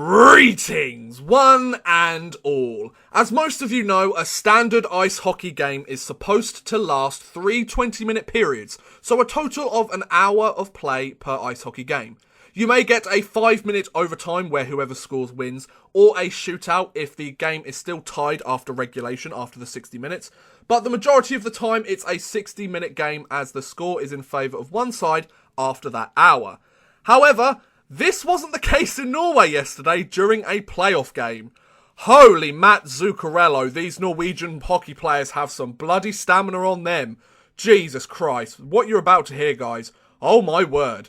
Greetings, one and all. As most of you know, a standard ice hockey game is supposed to last 3 20-minute periods, so a total of an hour of play per ice hockey game. You may get a 5-minute overtime where whoever scores wins, or a shootout if the game is still tied after regulation after the 60 minutes, but the majority of the time it's a 60-minute game as the score is in favour of one side after that hour. However, this wasn't the case in Norway yesterday during a playoff game. Holy Matt Zuccarello, these Norwegian hockey players have some bloody stamina on them. Jesus Christ, what you're about to hear, guys. Oh my word.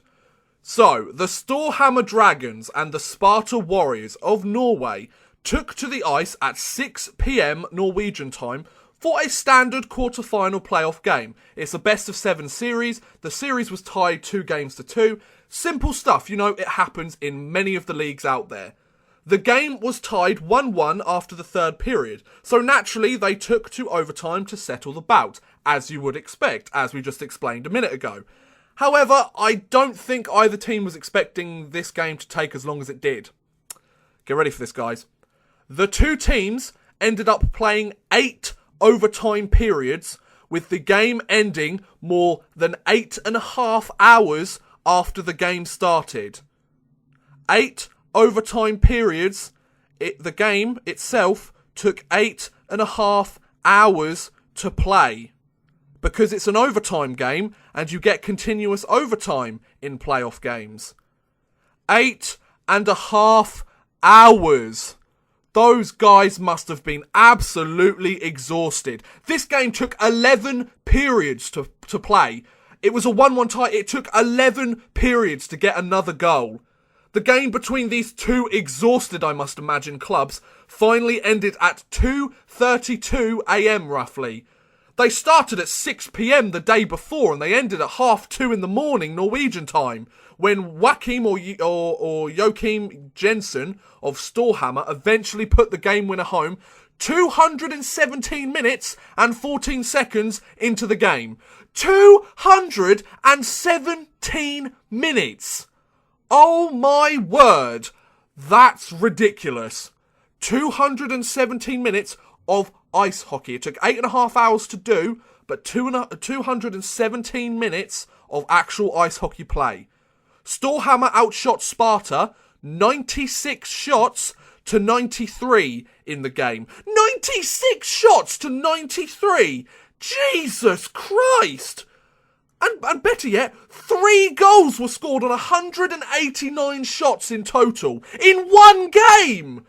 So, the Storhamar Dragons and the Sparta Warriors of Norway took to the ice at 6 PM Norwegian time for a standard quarter-final playoff game. It's a best-of-7 series. The series was tied 2-2. Simple stuff, you know, it happens in many of the leagues out there. The game was tied 1-1 after the third period, so naturally they took to overtime to settle the bout, as you would expect, as we just explained a minute ago. However, I don't think either team was expecting this game to take as long as it did. Get ready for this, guys. The two teams ended up playing 8 overtime periods, with the game ending more than 8.5 hours after the game started. 8 overtime periods. The game itself took 8.5 hours to play. Because it's an overtime game, and you get continuous overtime in playoff games. 8.5 hours. Those guys must have been absolutely exhausted. This game took 11 periods to play. It was a 1-1 tie. It took 11 periods to get another goal. The game between these two exhausted, I must imagine, clubs finally ended at 2:32 AM roughly. They started at 6 PM the day before and they ended at 2:30 in the morning Norwegian time when Joachim or Joachim Jensen of Storhamar eventually put the game winner home 217 minutes and 14 seconds into the game. 217 minutes! Oh my word! That's ridiculous. 217 minutes of ice hockey. It took 8.5 hours to do, but 217 minutes of actual ice hockey play. Storhamar outshot Sparta 96 shots to 93 in the game. 96 shots to 93! Jesus Christ! And better yet, 3 goals were scored on 189 shots in total in one game!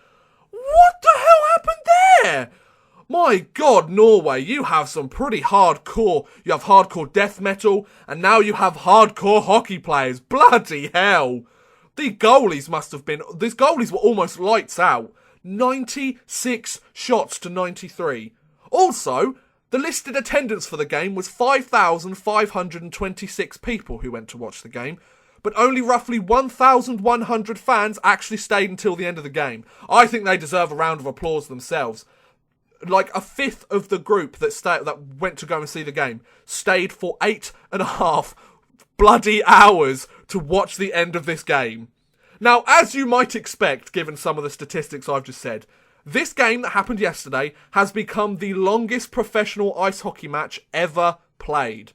What the hell happened there? My God, Norway, you have some pretty hardcore. You have hardcore death metal, and now you have hardcore hockey players. Bloody hell. These goalies were almost lights out. 96 shots to 93. Also, the listed attendance for the game was 5,526 people who went to watch the game, but only roughly 1,100 fans actually stayed until the end of the game. I think they deserve a round of applause themselves. Like a fifth of the group that went to go and see the game stayed for 8.5 bloody hours to watch the end of this game. Now, as you might expect, given some of the statistics I've just said, this game that happened yesterday has become the longest professional ice hockey match ever played.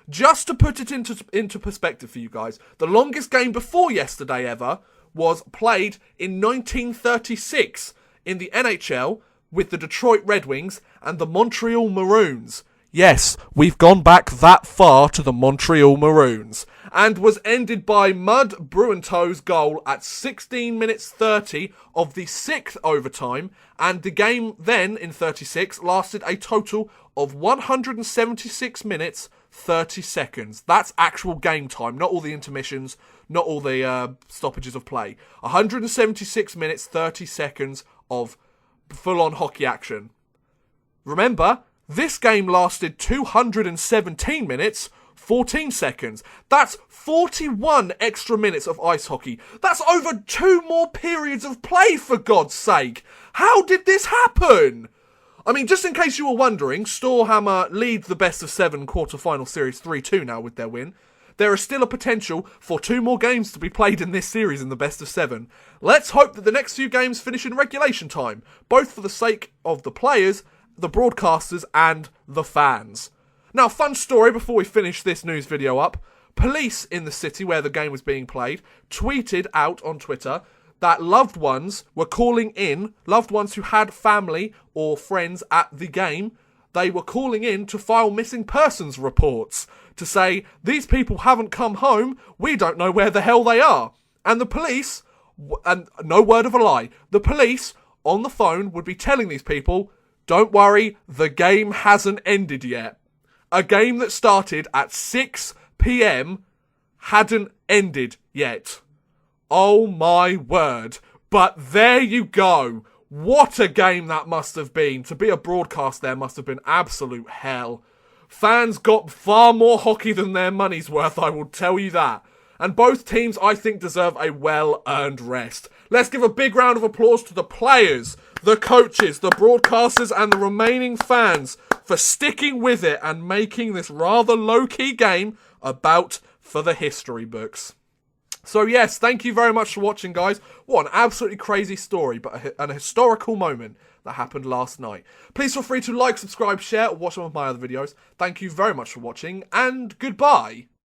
Just to put it into perspective for you guys, the longest game before yesterday ever was played in 1936 in the NHL with the Detroit Red Wings and the Montreal Maroons. Yes, we've gone back that far to the Montreal Maroons. And was ended by Mud Bruinto's goal at 16 minutes 30 of the 6th overtime. And the game then, in 36, lasted a total of 176 minutes 30 seconds. That's actual game time, not all the intermissions, not all the stoppages of play. 176 minutes 30 seconds of full-on hockey action. Remember, this game lasted 217 minutes, 14 seconds. That's 41 extra minutes of ice hockey. That's over 2 more periods of play, for God's sake. How did this happen? I mean, just in case you were wondering, Storhamar lead the best-of-7 quarter-final series 3-2 now with their win. there is still a potential for 2 more games to be played in this series in the best of 7. Let's hope that the next few games finish in regulation time, both for the sake of the players, the broadcasters, and the fans. Now, fun story before we finish this news video up. Police in the city where the game was being played tweeted out on Twitter that loved ones were calling in, loved ones who had family or friends at the game, they were calling in to file missing persons reports to say, these people haven't come home, we don't know where the hell they are. And the police, and no word of a lie, the police on the phone would be telling these people, don't worry, the game hasn't ended yet. A game that started at 6 PM hadn't ended yet. Oh my word. But there you go. What a game that must have been. To be a broadcast there must have been absolute hell. Fans got far more hockey than their money's worth, I will tell you that. And both teams, I think, deserve a well-earned rest. Let's give a big round of applause to the players, the coaches, the broadcasters, and the remaining fans for sticking with it and making this rather low-key game about for the history books. So yes, thank you very much for watching, guys. What an absolutely crazy story, but an historical moment that happened last night. Please feel free to like, subscribe, share, or watch some of my other videos. Thank you very much for watching, and goodbye.